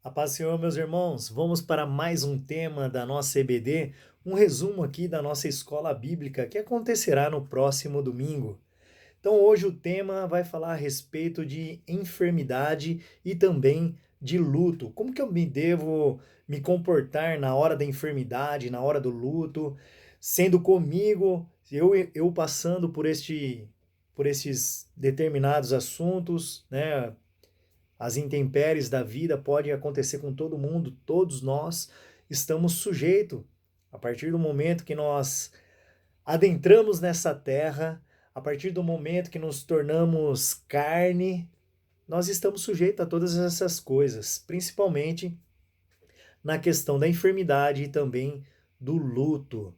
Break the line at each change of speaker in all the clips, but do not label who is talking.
A paz do Senhor, meus irmãos, vamos para mais um tema da nossa EBD, um resumo aqui da nossa escola bíblica que acontecerá no próximo domingo. Então, hoje o tema vai falar a respeito de enfermidade e também de luto. Como que eu me devo me comportar na hora da enfermidade, na hora do luto, sendo comigo, eu passando por esses determinados assuntos, né? As intempéries da vida podem acontecer com todo mundo, todos nós estamos sujeitos. A partir do momento que nós adentramos nessa terra, a partir do momento que nos tornamos carne, nós estamos sujeitos a todas essas coisas, principalmente na questão da enfermidade e também do luto.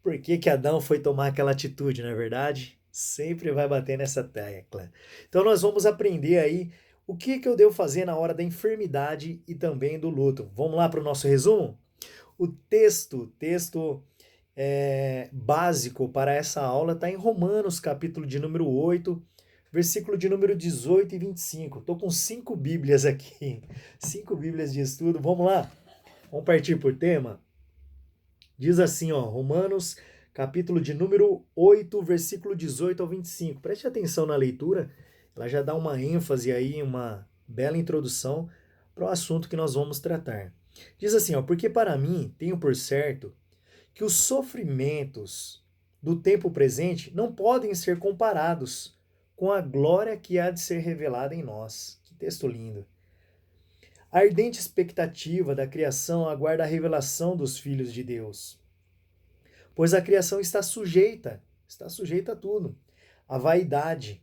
Por que que Adão foi tomar aquela atitude, não é verdade? Sempre vai bater nessa tecla. Então nós vamos aprender aí o que que eu devo fazer na hora da enfermidade e também do luto. Vamos lá para o nosso resumo? O texto básico para essa aula está em Romanos, capítulo de número 8, versículo de número 18 e 25. Estou com 5 Bíblias aqui, 5 Bíblias de estudo. Vamos lá? Vamos partir por tema? Diz assim, ó, Romanos, capítulo de número 8, versículo 18 ao 25. Preste atenção na leitura, ela já dá uma ênfase aí, uma bela introdução para o assunto que nós vamos tratar. Diz assim, ó, porque para mim tenho por certo que os sofrimentos do tempo presente não podem ser comparados com a glória que há de ser revelada em nós. Que texto lindo. A ardente expectativa da criação aguarda a revelação dos filhos de Deus. Pois a criação está sujeita a tudo, à vaidade,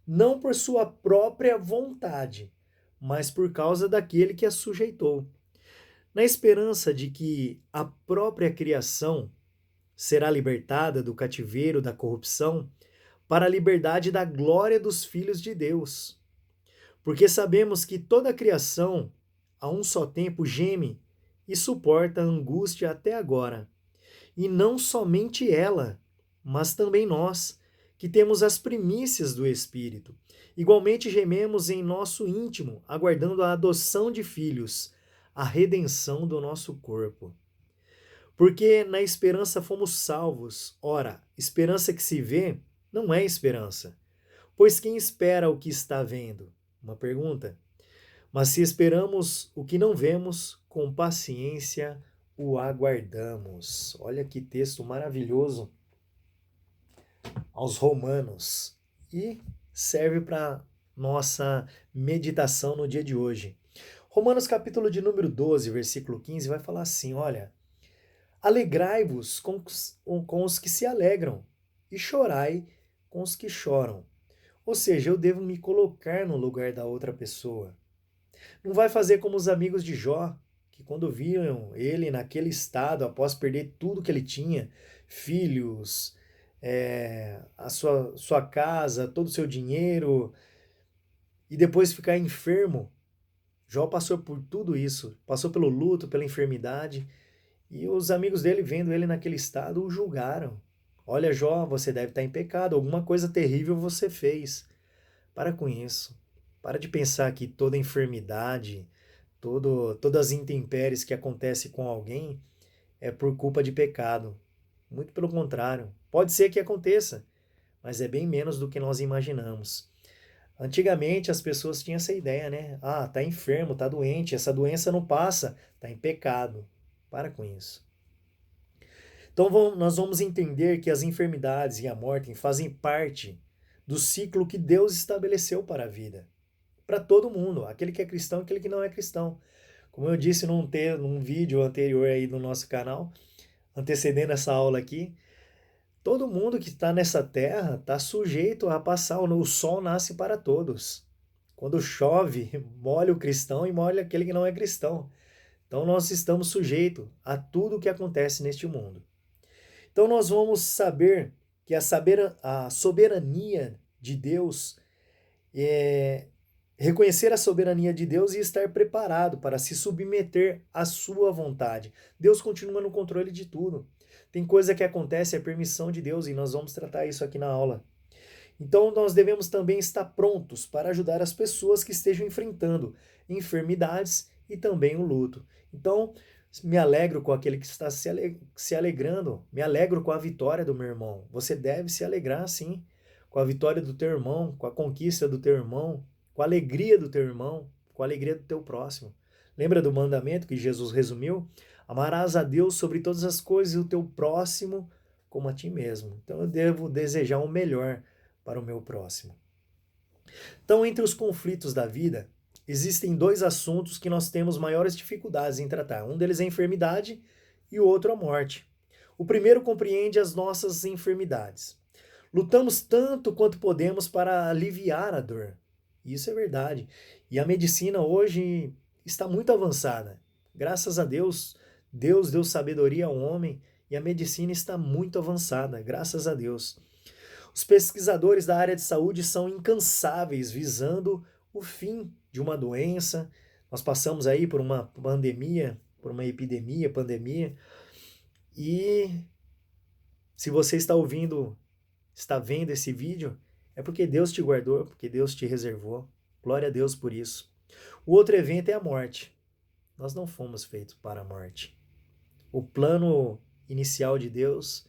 não por sua própria vontade, mas por causa daquele que a sujeitou, na esperança de que a própria criação será libertada do cativeiro da corrupção para a liberdade da glória dos filhos de Deus. Porque sabemos que toda a criação, a um só tempo, geme e suporta a angústia até agora. E não somente ela, mas também nós, que temos as primícias do Espírito. Igualmente gememos em nosso íntimo, aguardando a adoção de filhos, a redenção do nosso corpo. Porque na esperança fomos salvos. Ora, esperança que se vê não é esperança. Pois quem espera o que está vendo? Uma pergunta. Mas se esperamos o que não vemos, com paciência o aguardamos. Olha que texto maravilhoso aos Romanos. E serve para nossa meditação no dia de hoje. Romanos capítulo de número 12, versículo 15, vai falar assim, olha, alegrai-vos com os que se alegram e chorai com os que choram. Ou seja, eu devo me colocar no lugar da outra pessoa. Não vai fazer como os amigos de Jó, que quando viram ele naquele estado, após perder tudo que ele tinha, filhos, a sua casa, todo o seu dinheiro, e depois ficar enfermo. Jó passou por tudo isso, passou pelo luto, pela enfermidade, e os amigos dele, vendo ele naquele estado, o julgaram. Olha, Jó, você deve estar em pecado, alguma coisa terrível você fez. Para com isso. Para de pensar que toda enfermidade, todas as intempéries que acontecem com alguém é por culpa de pecado. Muito pelo contrário. Pode ser que aconteça, mas é bem menos do que nós imaginamos. Antigamente as pessoas tinham essa ideia, né? Ah, tá enfermo, tá doente, essa doença não passa, tá em pecado. Para com isso. Então nós vamos entender que as enfermidades e a morte fazem parte do ciclo que Deus estabeleceu para a vida. Para todo mundo, aquele que é cristão e aquele que não é cristão. Como eu disse num vídeo anterior aí no nosso canal, antecedendo essa aula aqui, todo mundo que está nessa terra está sujeito a passar, o sol nasce para todos. Quando chove, molha o cristão e molha aquele que não é cristão. Então nós estamos sujeitos a tudo o que acontece neste mundo. Então nós vamos saber que a soberania de Deus é reconhecer a soberania de Deus e estar preparado para se submeter à sua vontade. Deus continua no controle de tudo. Tem coisa que acontece, é permissão de Deus, e nós vamos tratar isso aqui na aula. Então nós devemos também estar prontos para ajudar as pessoas que estejam enfrentando enfermidades e também o luto. Então, me alegro com aquele que está se alegrando, me alegro com a vitória do meu irmão. Você deve se alegrar, sim, com a vitória do teu irmão, com a conquista do teu irmão, com a alegria do teu irmão, com a alegria do teu próximo. Lembra do mandamento que Jesus resumiu? Amarás a Deus sobre todas as coisas e o teu próximo como a ti mesmo. Então eu devo desejar o melhor para o meu próximo. Então, entre os conflitos da vida, existem dois assuntos que nós temos maiores dificuldades em tratar. Um deles é a enfermidade e o outro a morte. O primeiro compreende as nossas enfermidades. Lutamos tanto quanto podemos para aliviar a dor. Isso é verdade. E a medicina hoje está muito avançada. Graças a Deus, Deus deu sabedoria ao homem e a medicina está muito avançada, graças a Deus. Os pesquisadores da área de saúde são incansáveis visando o fim de uma doença. Nós passamos aí por uma pandemia, por uma epidemia, pandemia, e se você está ouvindo, está vendo esse vídeo, é porque Deus te guardou, porque Deus te reservou. Glória a Deus por isso. O outro evento é a morte. Nós não fomos feitos para a morte. O plano inicial de Deus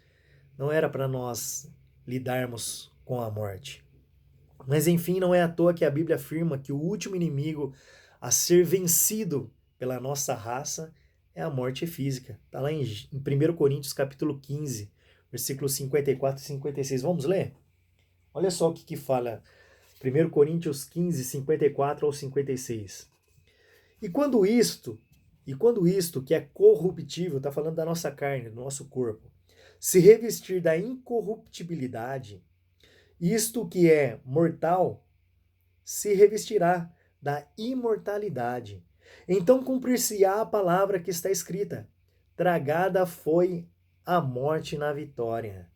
não era para nós lidarmos com a morte. Mas enfim, não é à toa que a Bíblia afirma que o último inimigo a ser vencido pela nossa raça é a morte física. Está lá em 1 Coríntios capítulo 15, versículos 54 e 56. Vamos ler? Olha só o que fala 1 Coríntios 15, 54 ao 56. E quando isto, que é corruptível, está falando da nossa carne, do nosso corpo, se revestir da incorruptibilidade, isto que é mortal se revestirá da imortalidade. Então cumprir-se-á a palavra que está escrita: tragada foi a morte na vitória.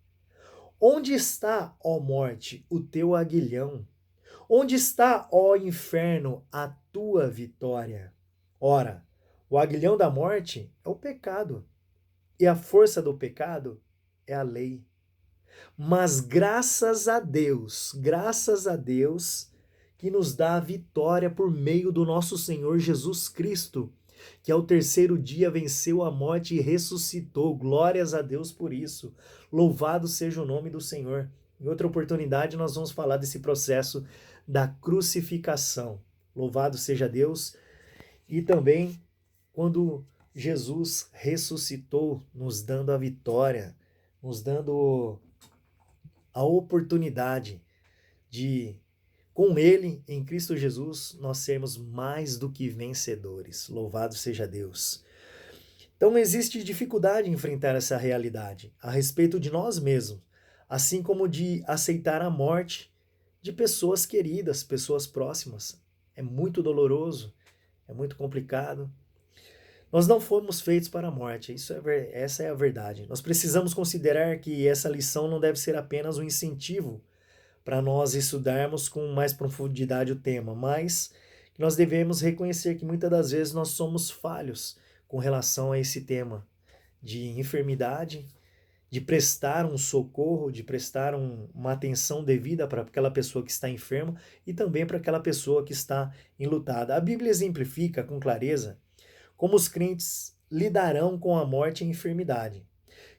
Onde está, ó morte, o teu aguilhão? Onde está, ó inferno, a tua vitória? Ora, o aguilhão da morte é o pecado, e a força do pecado é a lei. Mas graças a Deus que nos dá a vitória por meio do nosso Senhor Jesus Cristo, que ao terceiro dia venceu a morte e ressuscitou. Glórias a Deus por isso. Louvado seja o nome do Senhor. Em outra oportunidade nós vamos falar desse processo da crucificação. Louvado seja Deus. E também quando Jesus ressuscitou, nos dando a vitória, nos dando a oportunidade de, com Ele, em Cristo Jesus, nós sermos mais do que vencedores. Louvado seja Deus. Então existe dificuldade em enfrentar essa realidade a respeito de nós mesmos, assim como de aceitar a morte de pessoas queridas, pessoas próximas. É muito doloroso, é muito complicado. Nós não fomos feitos para a morte, essa é a verdade. Nós precisamos considerar que essa lição não deve ser apenas um incentivo para nós estudarmos com mais profundidade o tema, mas nós devemos reconhecer que muitas das vezes nós somos falhos com relação a esse tema de enfermidade, de prestar um socorro, de prestar uma atenção devida para aquela pessoa que está enferma e também para aquela pessoa que está enlutada. A Bíblia exemplifica com clareza como os crentes lidarão com a morte e a enfermidade.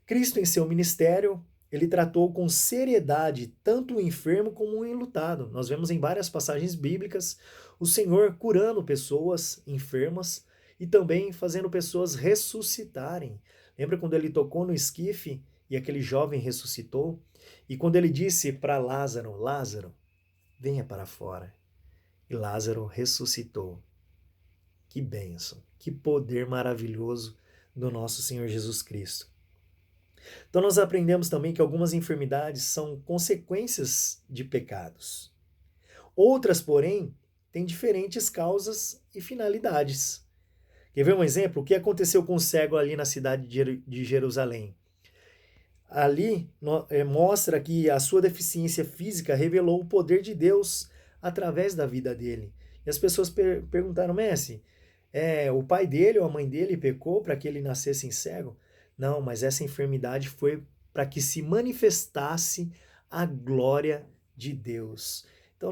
Cristo, em seu ministério, ele tratou com seriedade tanto o enfermo como o enlutado. Nós vemos em várias passagens bíblicas o Senhor curando pessoas enfermas e também fazendo pessoas ressuscitarem. Lembra quando ele tocou no esquife e aquele jovem ressuscitou? E quando ele disse para Lázaro, Lázaro, venha para fora. E Lázaro ressuscitou. Que bênção, que poder maravilhoso do nosso Senhor Jesus Cristo. Então nós aprendemos também que algumas enfermidades são consequências de pecados. Outras, porém, têm diferentes causas e finalidades. Quer ver um exemplo? O que aconteceu com o cego ali na cidade de Jerusalém? Ali mostra que a sua deficiência física revelou o poder de Deus através da vida dele. E as pessoas perguntaram, Messi, o pai dele ou a mãe dele pecou para que ele nascesse cego? Não, mas essa enfermidade foi para que se manifestasse a glória de Deus. Então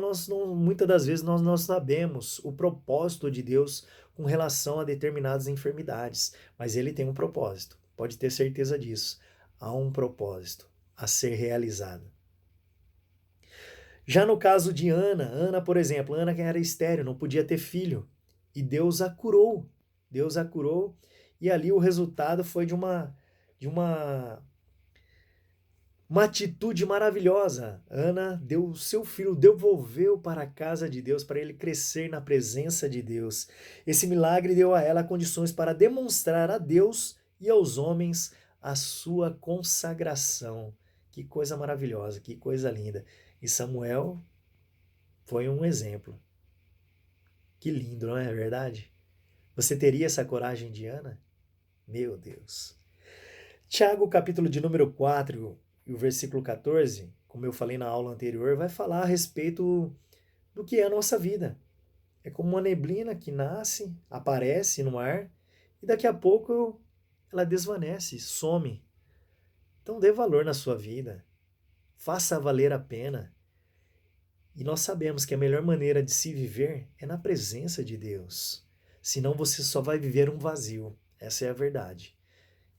muitas das vezes nós não sabemos o propósito de Deus com relação a determinadas enfermidades, mas ele tem um propósito, pode ter certeza disso. Há um propósito a ser realizado. Já no caso de Ana, por exemplo, Ana que era estéril, não podia ter filho, e Deus a curou. Deus a curou, e ali o resultado foi de uma atitude maravilhosa. Ana deu o seu filho, devolveu para a casa de Deus, para ele crescer na presença de Deus. Esse milagre deu a ela condições para demonstrar a Deus e aos homens a sua consagração. Que coisa maravilhosa, que coisa linda. E Samuel foi um exemplo. Que lindo, não é verdade? Você teria essa coragem de Ana? Meu Deus. Tiago, capítulo de número 4, e o versículo 14, como eu falei na aula anterior, vai falar a respeito do que é a nossa vida. É como uma neblina que nasce, aparece no ar, e daqui a pouco ela desvanece, some. Então dê valor na sua vida. Faça valer a pena. E nós sabemos que a melhor maneira de se viver é na presença de Deus. Senão você só vai viver um vazio. Essa é a verdade.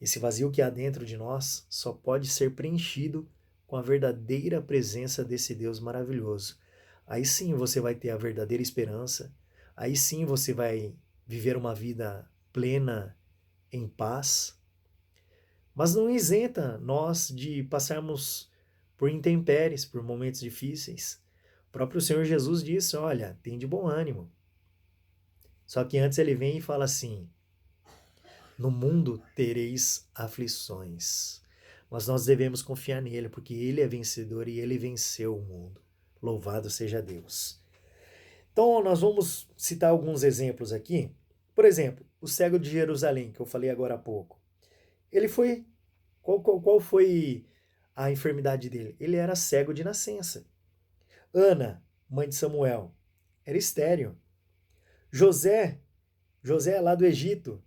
Esse vazio que há dentro de nós só pode ser preenchido com a verdadeira presença desse Deus maravilhoso. Aí sim você vai ter a verdadeira esperança. Aí sim você vai viver uma vida plena, em paz. Mas não isenta nós de passarmos por intempéries, por momentos difíceis. O próprio Senhor Jesus disse, olha, tem de bom ânimo. Só que antes ele vem e fala assim, no mundo tereis aflições. Mas nós devemos confiar nele, porque ele é vencedor e ele venceu o mundo. Louvado seja Deus. Então, nós vamos citar alguns exemplos aqui. Por exemplo, o cego de Jerusalém, que eu falei agora há pouco. Ele foi... Qual foi a enfermidade dele? Ele era cego de nascença. Ana, mãe de Samuel, era estéril. José lá do Egito,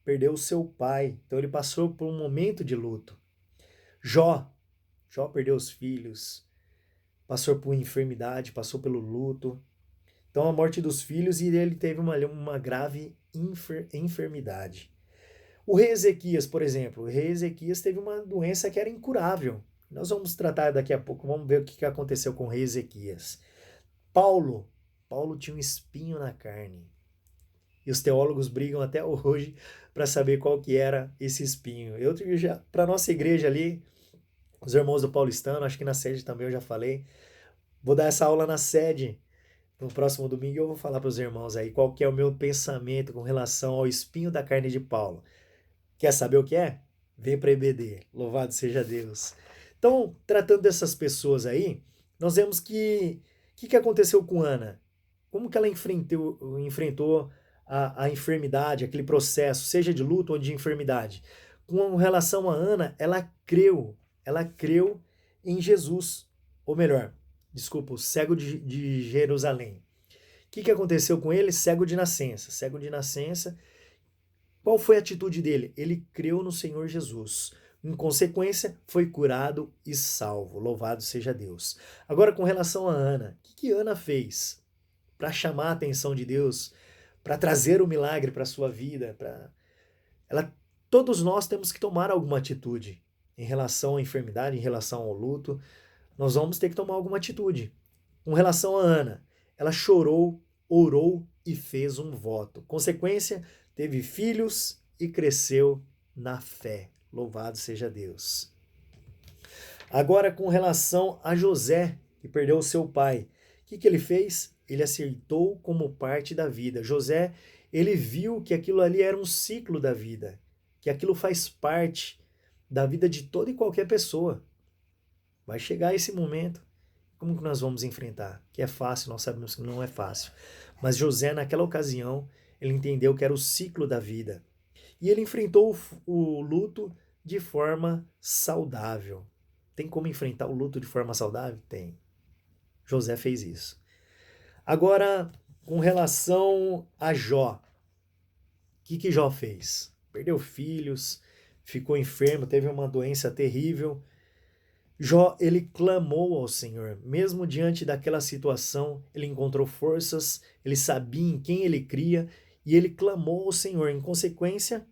perdeu o seu pai, então ele passou por um momento de luto. Jó perdeu os filhos, passou por enfermidade, passou pelo luto. Então a morte dos filhos e ele teve uma grave enfermidade. O rei Ezequias, por exemplo, o rei Ezequias teve uma doença que era incurável. Nós vamos tratar daqui a pouco, vamos ver o que aconteceu com o rei Ezequias. Paulo tinha um espinho na carne. E os teólogos brigam até hoje para saber qual que era esse espinho. Para nossa igreja ali, os irmãos do Paulistano, acho que na sede também eu já falei, vou dar essa aula na sede no próximo domingo e eu vou falar para os irmãos aí qual que é o meu pensamento com relação ao espinho da carne de Paulo. Quer saber o que é? Vem para EBD. Louvado seja Deus. Então, tratando dessas pessoas aí, nós vemos que o que aconteceu com Ana? Como que ela enfrentou a enfermidade, aquele processo, seja de luto ou de enfermidade? Com relação a Ana, ela creu em Jesus. Ou melhor, desculpa, o cego de Jerusalém. O que aconteceu com ele? Cego de nascença. Cego de nascença. Qual foi a atitude dele? Ele creu no Senhor Jesus. Em consequência, foi curado e salvo. Louvado seja Deus. Agora, com relação a Ana, o que Ana fez para chamar a atenção de Deus, para trazer o milagre para a sua vida? Todos nós temos que tomar alguma atitude em relação à enfermidade, em relação ao luto. Nós vamos ter que tomar alguma atitude. Com relação a Ana, ela chorou, orou e fez um voto. Consequência, teve filhos e cresceu na fé. Louvado seja Deus. Agora, com relação a José, que perdeu o seu pai, o que ele fez? Ele aceitou como parte da vida. José, ele viu que aquilo ali era um ciclo da vida, que aquilo faz parte da vida de toda e qualquer pessoa. Vai chegar esse momento. Como que nós vamos enfrentar? Que é fácil, nós sabemos que não é fácil. Mas José, naquela ocasião, ele entendeu que era o ciclo da vida. E ele enfrentou o luto de forma saudável. Tem como enfrentar o luto de forma saudável? Tem. José fez isso. Agora, com relação a Jó. O que Jó fez? Perdeu filhos, ficou enfermo, teve uma doença terrível. Jó, ele clamou ao Senhor. Mesmo diante daquela situação, ele encontrou forças, ele sabia em quem ele cria e ele clamou ao Senhor. Em consequência,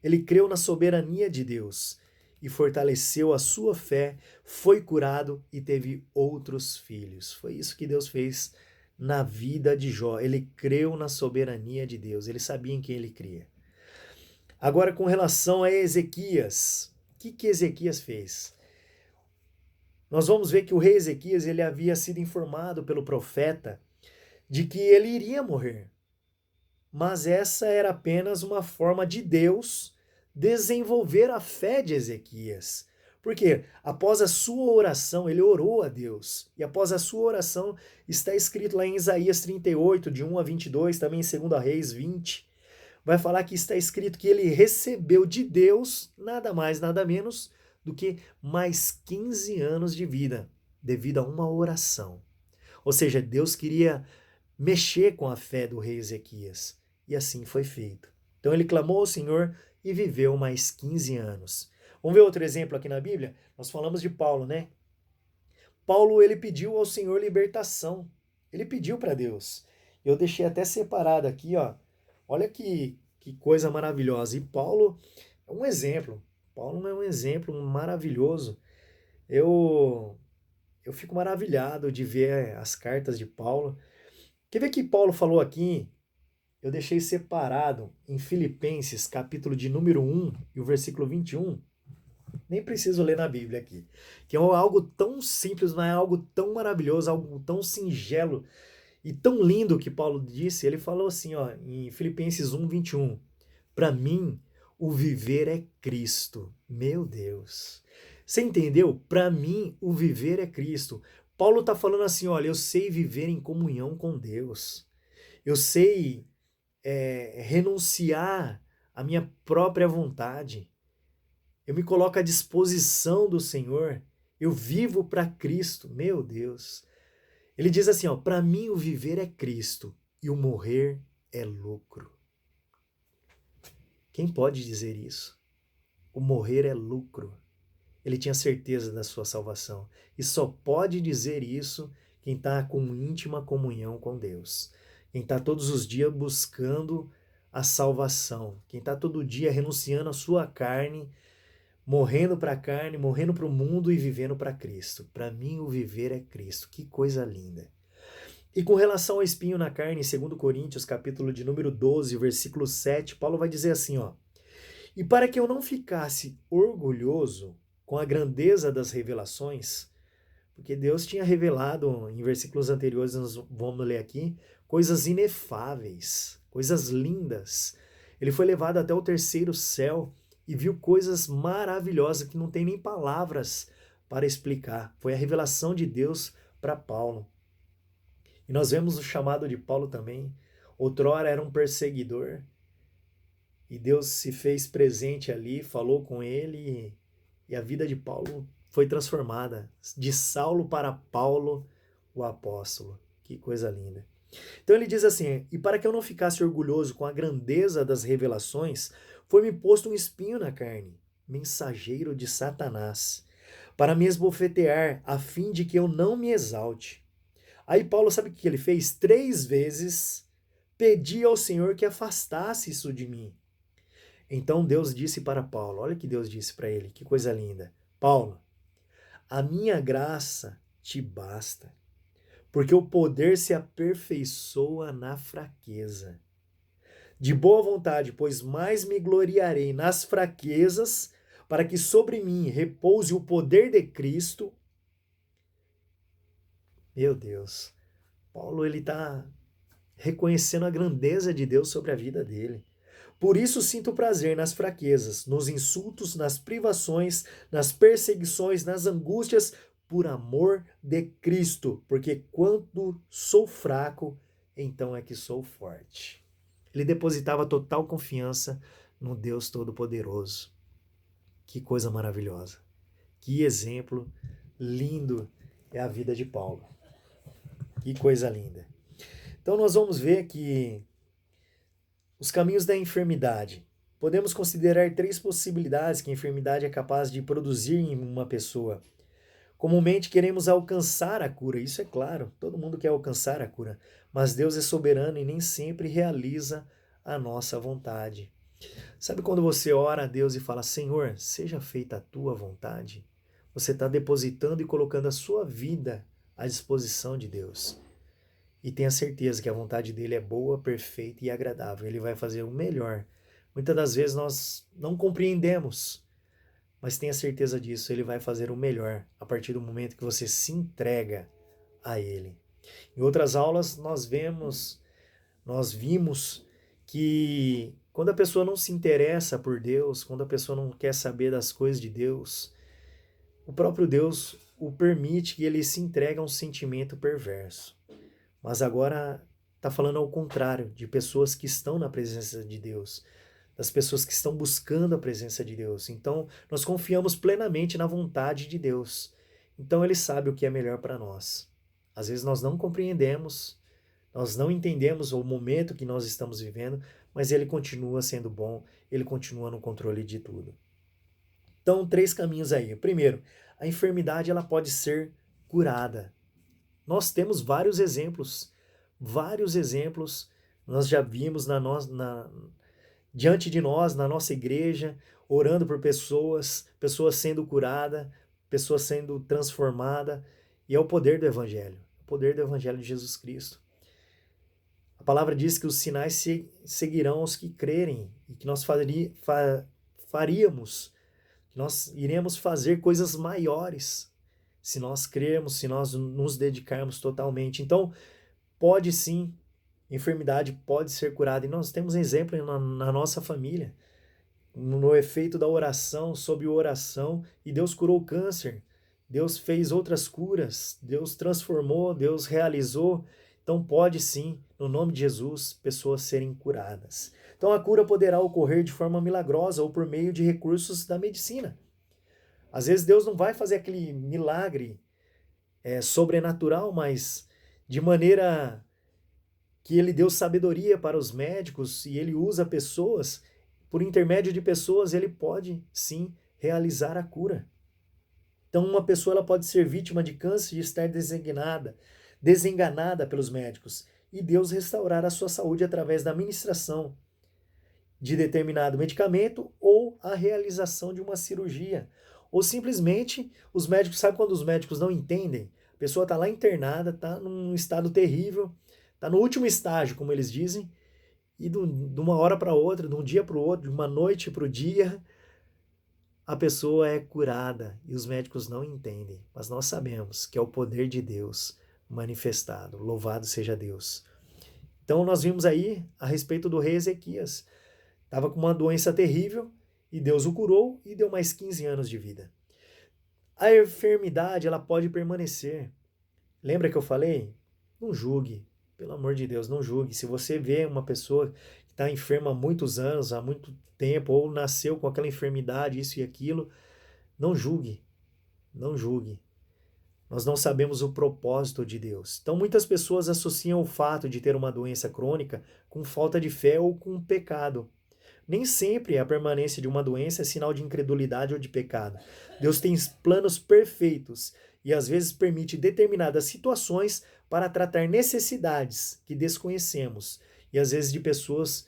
ele creu na soberania de Deus e fortaleceu a sua fé, foi curado e teve outros filhos. Foi isso que Deus fez na vida de Jó. Ele creu na soberania de Deus, ele sabia em quem ele cria. Agora, com relação a Ezequias, o que Ezequias fez? Nós vamos ver que o rei Ezequias ele havia sido informado pelo profeta de que ele iria morrer. Mas essa era apenas uma forma de Deus desenvolver a fé de Ezequias. Porque após a sua oração, ele orou a Deus. E após a sua oração, está escrito lá em Isaías 38, de 1 a 22, também em 2 Reis 20, vai falar que está escrito que ele recebeu de Deus nada mais, nada menos do que mais 15 anos de vida, devido a uma oração. Ou seja, Deus queria mexer com a fé do rei Ezequias. E assim foi feito. Então ele clamou ao Senhor e viveu mais 15 anos. Vamos ver outro exemplo aqui na Bíblia? Nós falamos de Paulo, né? Paulo, ele pediu ao Senhor libertação. Ele pediu para Deus. Eu deixei até separado aqui, ó. Olha que coisa maravilhosa. E Paulo é um exemplo. Paulo é um exemplo maravilhoso. Eu fico maravilhado de ver as cartas de Paulo. Quer ver que Paulo falou aqui? Eu deixei separado em Filipenses, capítulo de número 1 e o versículo 21. Nem preciso ler na Bíblia aqui. Que é algo tão simples, mas é algo tão maravilhoso, algo tão singelo e tão lindo que Paulo disse. Ele falou assim, ó, em Filipenses 1, 21. Para mim, o viver é Cristo. Meu Deus. Você entendeu? Para mim, o viver é Cristo. Paulo está falando assim, olha, eu sei viver em comunhão com Deus. Eu sei renunciar à minha própria vontade. Eu me coloco à disposição do Senhor. Eu vivo para Cristo. Meu Deus. Ele diz assim, ó, para mim o viver é Cristo e o morrer é lucro. Quem pode dizer isso? O morrer é lucro. Ele tinha certeza da sua salvação. E só pode dizer isso quem está com íntima comunhão com Deus. Quem está todos os dias buscando a salvação. Quem está todo dia renunciando à sua carne, morrendo para a carne, morrendo para o mundo e vivendo para Cristo. Para mim o viver é Cristo. Que coisa linda. E com relação ao espinho na carne, em 2 Coríntios, capítulo de número 12, versículo 7, Paulo vai dizer assim, ó: e para que eu não ficasse orgulhoso com a grandeza das revelações, porque Deus tinha revelado, em versículos anteriores, nós vamos ler aqui, coisas inefáveis, coisas lindas. Ele foi levado até o terceiro céu e viu coisas maravilhosas que não tem nem palavras para explicar. Foi a revelação de Deus para Paulo. E nós vemos o chamado de Paulo também. Outrora era um perseguidor, e Deus se fez presente ali, falou com ele, e a vida de Paulo foi transformada. De Saulo para Paulo, o apóstolo. Que coisa linda. Então ele diz assim, e para que eu não ficasse orgulhoso com a grandeza das revelações, foi-me posto um espinho na carne, mensageiro de Satanás, para me esbofetear, a fim de que eu não me exalte. Aí Paulo, sabe o que ele fez? 3 vezes pedi ao Senhor que afastasse isso de mim. Então Deus disse para Paulo, olha o que Deus disse para ele, que coisa linda. Paulo, a minha graça te basta, porque o poder se aperfeiçoa na fraqueza. De boa vontade, pois mais me gloriarei nas fraquezas, para que sobre mim repouse o poder de Cristo. Meu Deus, Paulo ele está reconhecendo a grandeza de Deus sobre a vida dele. Por isso sinto prazer nas fraquezas, nos insultos, nas privações, nas perseguições, nas angústias, por amor de Cristo, porque quando sou fraco, então é que sou forte. Ele depositava total confiança no Deus Todo-Poderoso. Que coisa maravilhosa. Que exemplo lindo é a vida de Paulo. Que coisa linda. Então nós vamos ver que os caminhos da enfermidade. Podemos considerar 3 possibilidades que a enfermidade é capaz de produzir em uma pessoa. Comumente queremos alcançar a cura, isso é claro, todo mundo quer alcançar a cura, mas Deus é soberano e nem sempre realiza a nossa vontade. Sabe quando você ora a Deus e fala, Senhor, seja feita a tua vontade? Você está depositando e colocando a sua vida à disposição de Deus. E tenha certeza que a vontade dele é boa, perfeita e agradável. Ele vai fazer o melhor. Muitas das vezes nós não compreendemos, mas tenha certeza disso, ele vai fazer o melhor a partir do momento que você se entrega a ele. Em outras aulas nós vimos que quando a pessoa não se interessa por Deus, quando a pessoa não quer saber das coisas de Deus, o próprio Deus o permite que ele se entregue a um sentimento perverso. Mas agora está falando ao contrário, de pessoas que estão na presença de Deus, das pessoas que estão buscando a presença de Deus. Então, nós confiamos plenamente na vontade de Deus. Então, Ele sabe o que é melhor para nós. Às vezes nós não compreendemos, nós não entendemos o momento que nós estamos vivendo, mas Ele continua sendo bom, Ele continua no controle de tudo. Então, 3 caminhos aí. Primeiro, a enfermidade ela pode ser curada. Nós temos vários exemplos nós já vimos diante de nós, na nossa igreja, orando por pessoas sendo curadas, pessoas sendo transformadas, e é o poder do Evangelho de Jesus Cristo. A palavra diz que os sinais seguirão os que crerem, e que nós faríamos, que nós iremos fazer coisas maiores, se nós crermos, se nós nos dedicarmos totalmente. Então, pode sim, enfermidade pode ser curada. E nós temos exemplo na nossa família, no efeito da oração, sob oração, e Deus curou o câncer, Deus fez outras curas, Deus transformou, Deus realizou. Então pode sim, no nome de Jesus, pessoas serem curadas. Então a cura poderá ocorrer de forma milagrosa ou por meio de recursos da medicina. Às vezes Deus não vai fazer aquele milagre sobrenatural, mas de maneira que ele deu sabedoria para os médicos e ele usa pessoas, por intermédio de pessoas ele pode sim realizar a cura. Então uma pessoa ela pode ser vítima de câncer e estar desenganada pelos médicos e Deus restaurar a sua saúde através da ministração de determinado medicamento ou a realização de uma cirurgia. Ou simplesmente, os médicos, sabe quando os médicos não entendem? A pessoa está lá internada, está num estado terrível, está no último estágio, como eles dizem, e de uma hora para outra, de um dia para o outro, de uma noite para o dia, a pessoa é curada e os médicos não entendem. Mas nós sabemos que é o poder de Deus manifestado. Louvado seja Deus. Então nós vimos aí a respeito do rei Ezequias. Estava com uma doença terrível e Deus o curou e deu mais 15 anos de vida. A enfermidade ela pode permanecer. Lembra que eu falei? Não julgue. Pelo amor de Deus, não julgue. Se você vê uma pessoa que está enferma há muitos anos, há muito tempo, ou nasceu com aquela enfermidade, isso e aquilo, não julgue. Não julgue. Nós não sabemos o propósito de Deus. Então, muitas pessoas associam o fato de ter uma doença crônica com falta de fé ou com pecado. Nem sempre a permanência de uma doença é sinal de incredulidade ou de pecado. Deus tem planos perfeitos e às vezes permite determinadas situações para tratar necessidades que desconhecemos. E às vezes de pessoas,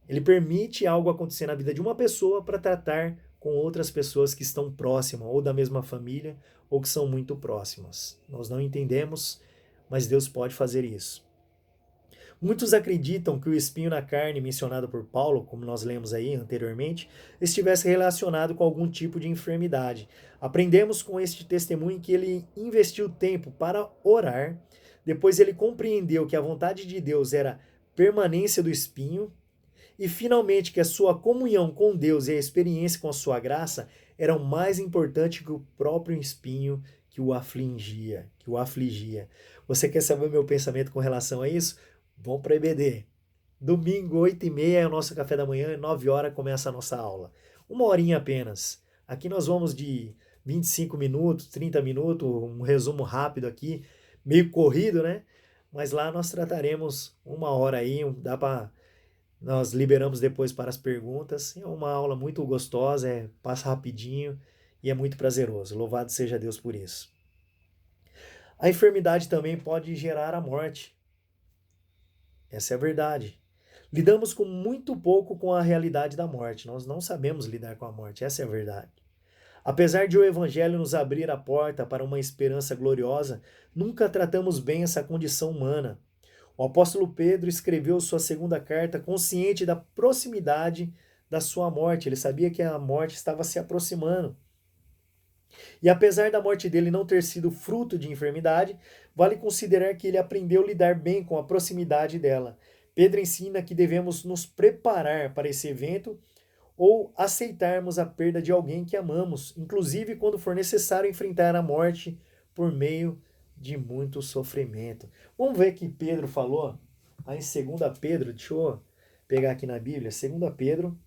ele permite algo acontecer na vida de uma pessoa para tratar com outras pessoas que estão próximas, ou da mesma família, ou que são muito próximas. Nós não entendemos, mas Deus pode fazer isso. Muitos acreditam que o espinho na carne mencionado por Paulo, como nós lemos aí anteriormente, estivesse relacionado com algum tipo de enfermidade. Aprendemos com este testemunho que ele investiu tempo para orar, depois ele compreendeu que a vontade de Deus era permanência do espinho, e finalmente que a sua comunhão com Deus e a experiência com a sua graça eram mais importantes que o próprio espinho que o afligia. Você quer saber o meu pensamento com relação a isso? Vamos para a EBD. Domingo, 8h30 é o nosso café da manhã, 9 horas começa a nossa aula. Uma horinha apenas. Aqui nós vamos de 25 minutos, 30 minutos, um resumo rápido aqui, meio corrido, né? Mas lá nós trataremos uma hora aí, nós liberamos depois para as perguntas. É uma aula muito gostosa, passa rapidinho e é muito prazeroso. Louvado seja Deus por isso. A enfermidade também pode gerar a morte. Essa é a verdade. Lidamos com muito pouco com a realidade da morte. Nós não sabemos lidar com a morte, essa é a verdade. Apesar de o Evangelho nos abrir a porta para uma esperança gloriosa, nunca tratamos bem essa condição humana. O apóstolo Pedro escreveu sua segunda carta consciente da proximidade da sua morte. Ele sabia que a morte estava se aproximando. E apesar da morte dele não ter sido fruto de enfermidade, vale considerar que ele aprendeu a lidar bem com a proximidade dela. Pedro ensina que devemos nos preparar para esse evento ou aceitarmos a perda de alguém que amamos, inclusive quando for necessário enfrentar a morte por meio de muito sofrimento. Vamos ver que Pedro falou aí em 2 Pedro, deixa eu pegar aqui na Bíblia, 2 Pedro,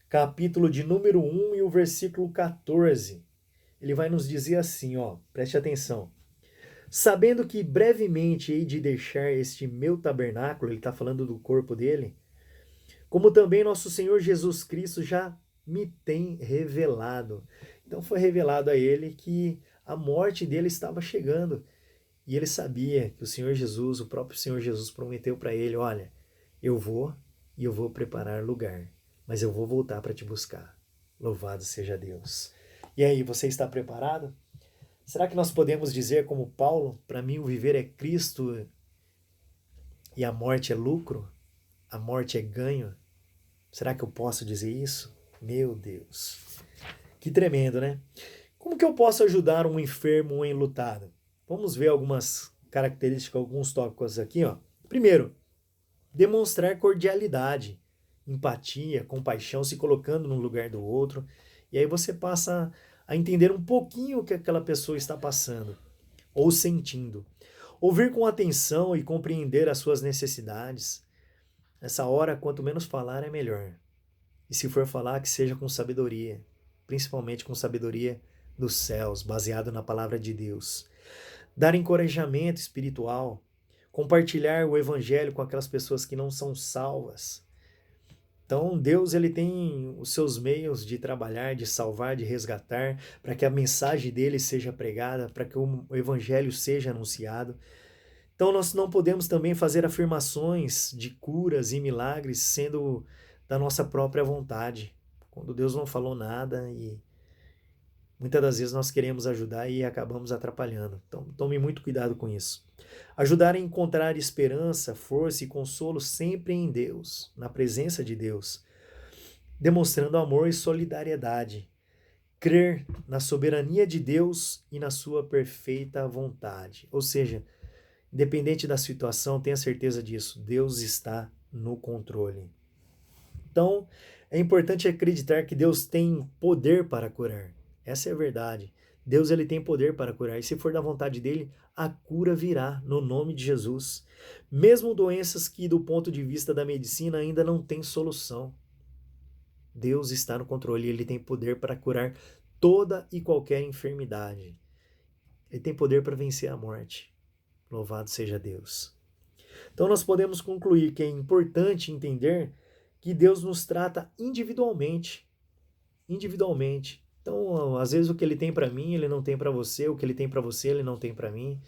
capítulo de número 1 e o versículo 14. Ele vai nos dizer assim, ó, preste atenção. Sabendo que brevemente hei de deixar este meu tabernáculo, ele está falando do corpo dele, como também nosso Senhor Jesus Cristo já me tem revelado. Então foi revelado a ele que a morte dele estava chegando. E ele sabia que o Senhor Jesus, o próprio Senhor Jesus prometeu para ele, olha, eu vou e eu vou preparar lugar, mas eu vou voltar para te buscar. Louvado seja Deus. E aí, você está preparado? Será que nós podemos dizer como Paulo, para mim o viver é Cristo e a morte é lucro? A morte é ganho? Será que eu posso dizer isso? Meu Deus. Que tremendo, né? Como que eu posso ajudar um enfermo ou enlutado? Vamos ver algumas características, alguns tópicos aqui, ó. Primeiro, demonstrar cordialidade, empatia, compaixão, se colocando no lugar do outro. E aí você passa a entender um pouquinho o que aquela pessoa está passando ou sentindo. Ouvir com atenção e compreender as suas necessidades. Nessa hora, quanto menos falar, é melhor. E se for falar, que seja com sabedoria, principalmente com sabedoria dos céus, baseado na palavra de Deus. Dar encorajamento espiritual, compartilhar o evangelho com aquelas pessoas que não são salvas. Então, Deus ele tem os seus meios de trabalhar, de salvar, de resgatar, para que a mensagem dele seja pregada, para que o evangelho seja anunciado. Então, nós não podemos também fazer afirmações de curas e milagres sendo da nossa própria vontade, quando Deus não falou nada e muitas das vezes nós queremos ajudar e acabamos atrapalhando. Então, tome muito cuidado com isso. Ajudar a encontrar esperança, força e consolo sempre em Deus, na presença de Deus, demonstrando amor e solidariedade. Crer na soberania de Deus e na sua perfeita vontade. Ou seja, independente da situação, tenha certeza disso, Deus está no controle. Então, é importante acreditar que Deus tem poder para curar. Essa é a verdade. Deus ele tem poder para curar. E se for da vontade dele, a cura virá no nome de Jesus. Mesmo doenças que, do ponto de vista da medicina, ainda não têm solução. Deus está no controle. Ele tem poder para curar toda e qualquer enfermidade. Ele tem poder para vencer a morte. Louvado seja Deus. Então nós podemos concluir que é importante entender que Deus nos trata individualmente. Individualmente. Então, às vezes o que ele tem para mim, ele não tem para você, o que ele tem para você, ele não tem para mim.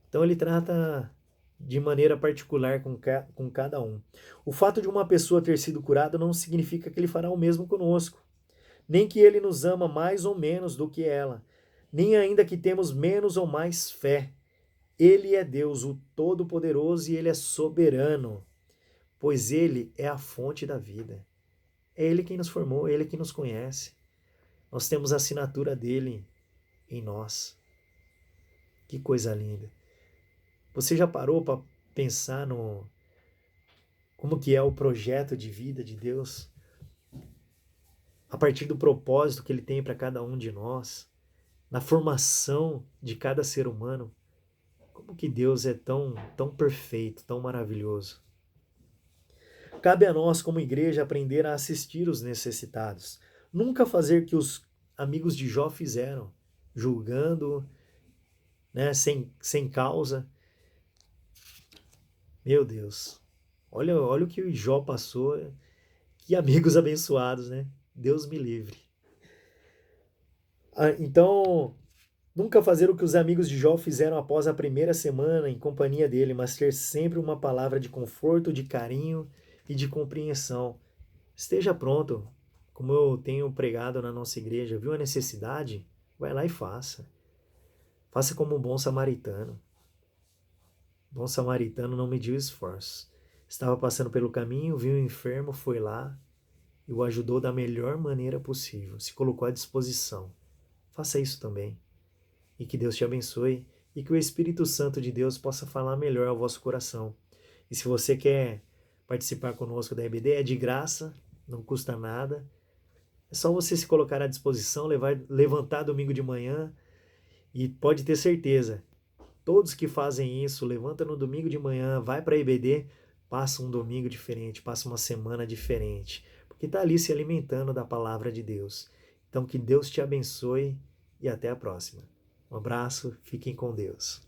Então ele trata de maneira particular com cada um. O fato de uma pessoa ter sido curada não significa que ele fará o mesmo conosco, nem que ele nos ama mais ou menos do que ela, nem ainda que temos menos ou mais fé. Ele é Deus, o Todo-Poderoso, e ele é soberano, pois ele é a fonte da vida. É ele quem nos formou, é ele quem nos conhece. Nós temos a assinatura dele em nós. Que coisa linda. Você já parou para pensar no como que é o projeto de vida de Deus? A partir do propósito que ele tem para cada um de nós, na formação de cada ser humano. Como que Deus é tão perfeito, tão maravilhoso. Cabe a nós, como igreja, aprender a assistir os necessitados. Nunca fazer o que os amigos de Jó fizeram, julgando, né, sem causa. Meu Deus, olha o que o Jó passou. Que amigos abençoados, né? Deus me livre. Então, Nunca fazer o que os amigos de Jó fizeram após a primeira semana em companhia dele, mas ter sempre uma palavra de conforto, de carinho e de compreensão. Esteja pronto, como eu tenho pregado na nossa igreja, viu a necessidade? Vai lá e faça. Faça como um bom samaritano. Bom samaritano não mediu esforços. Estava passando pelo caminho, viu um enfermo, foi lá e o ajudou da melhor maneira possível. Se colocou à disposição. Faça isso também. E que Deus te abençoe e que o Espírito Santo de Deus possa falar melhor ao vosso coração. E se você quer participar conosco da EBD, é de graça, não custa nada. É só você se colocar à disposição, levantar domingo de manhã e pode ter certeza, todos que fazem isso, levanta no domingo de manhã, vai para a EBD, passa um domingo diferente, passa uma semana diferente, porque está ali se alimentando da palavra de Deus. Então que Deus te abençoe e até a próxima. Um abraço, fiquem com Deus.